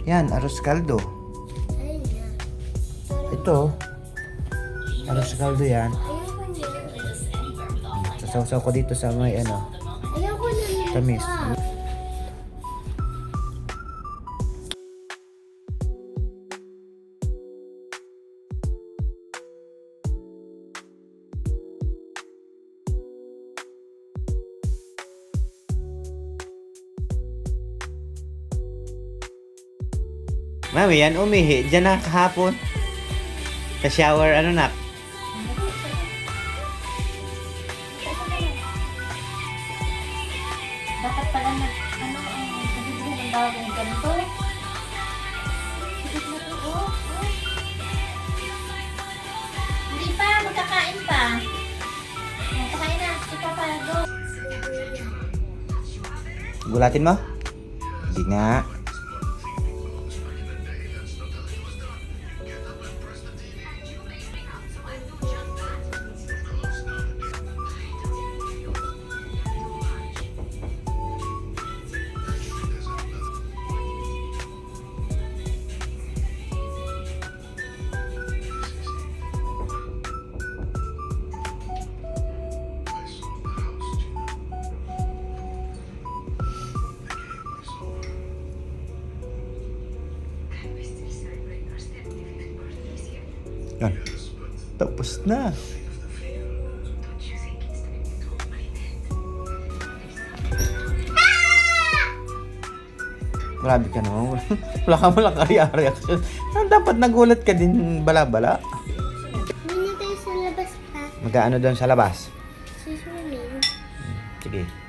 Yan, arroz kaldo. Ayun na. Ito, arroz kaldo yan. Ayoko niya. Sasaw-saw ko dito sa may ano, Ayoko na niya. tamis. Mami, yan umihi. Diyan na kahapon. Sa shower, ano na? Dapat pala ano, nabibigyan ng bawang ng ganito. Sikit na to, oh. Hindi pa, magkakain pa. Magkakain na, ikaw pa, go. Gulatin mo? Hindi nga. Yan. Tapos na. Grabe ka naman. Wala ka mo lang reaction. Dapat nagulat ka din bala-bala. Hindi na tayo sa labas pa. Mag-ano doon sa labas? Sa swimming. Sige.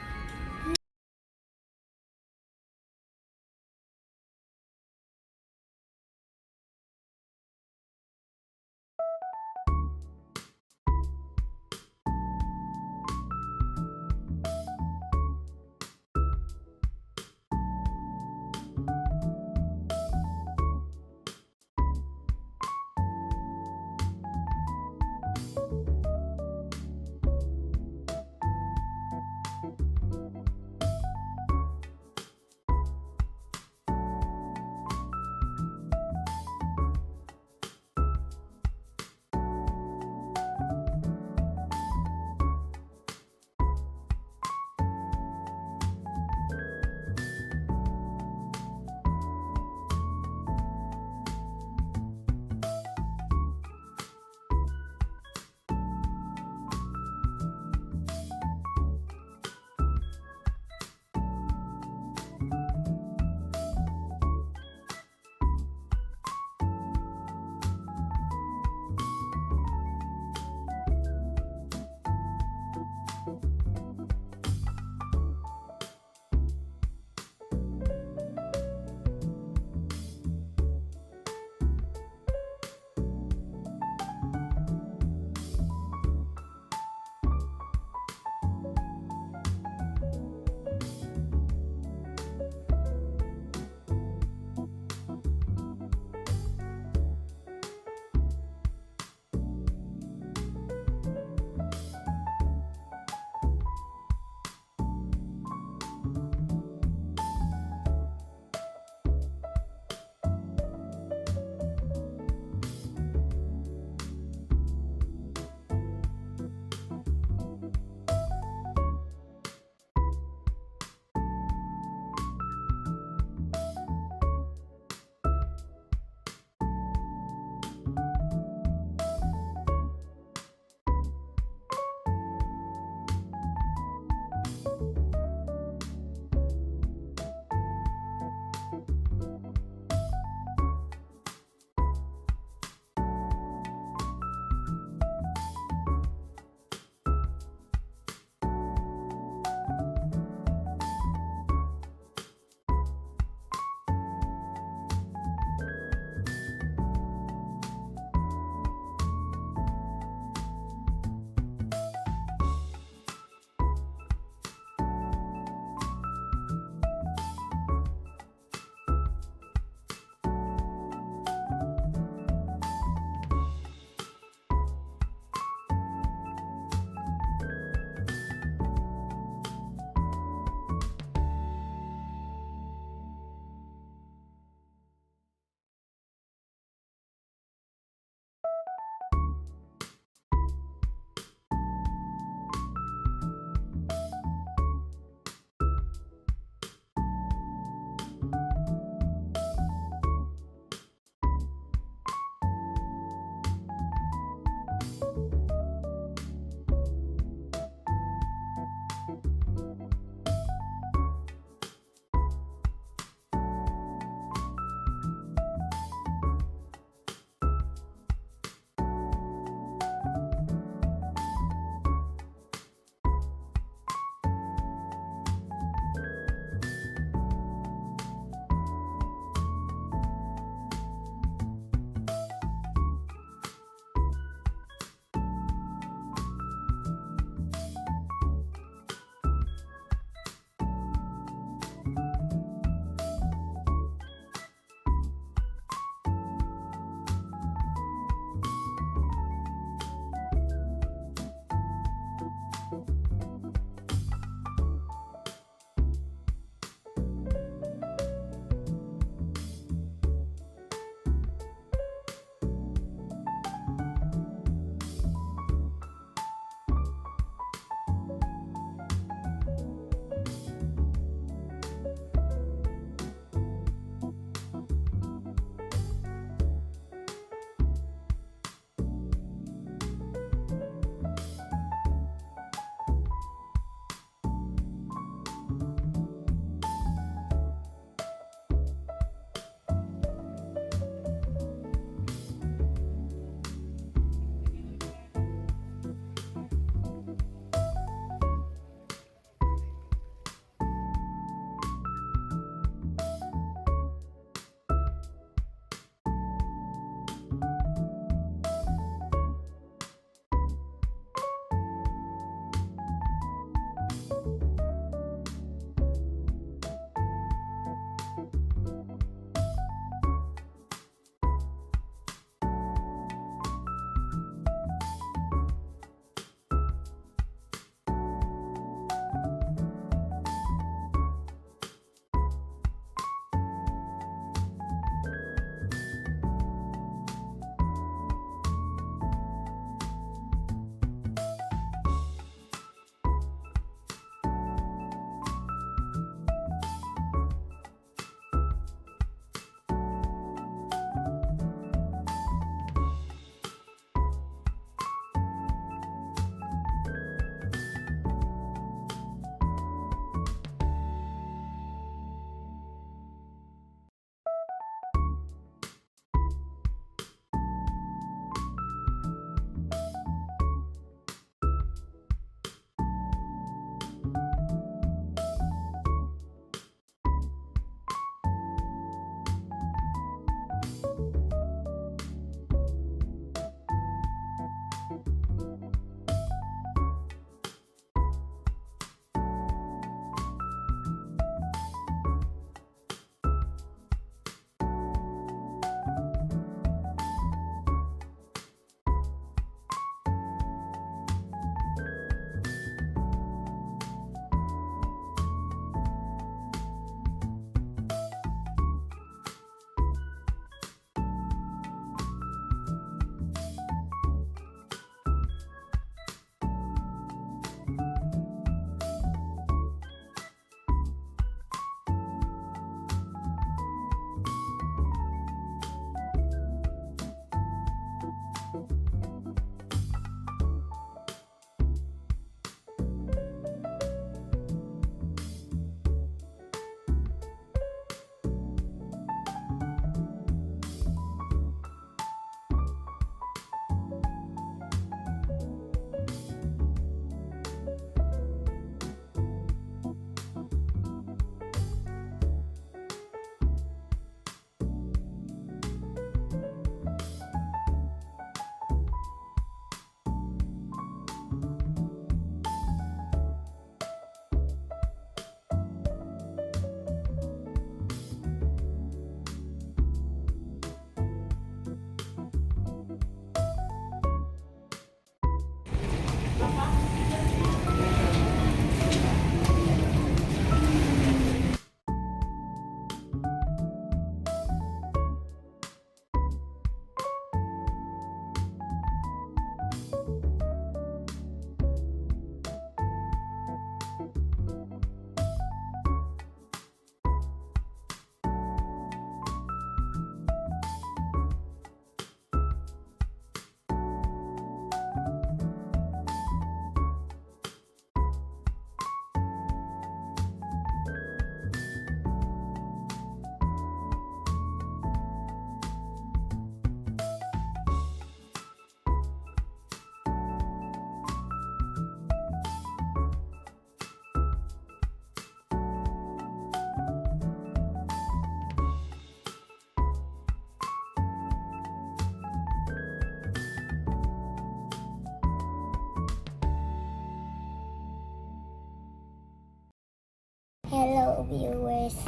Hello viewers,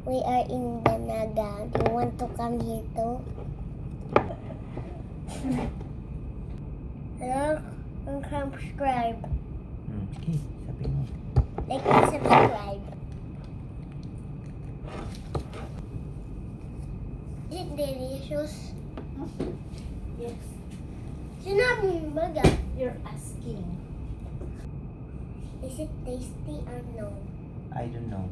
we are in Danaga. Do you want to come here too? Hello, and subscribe. Sige, sabi mo. Like and subscribe. Is it delicious? Yes. Sinabi mo ba? You're asking. Is it tasty or no? I don't know.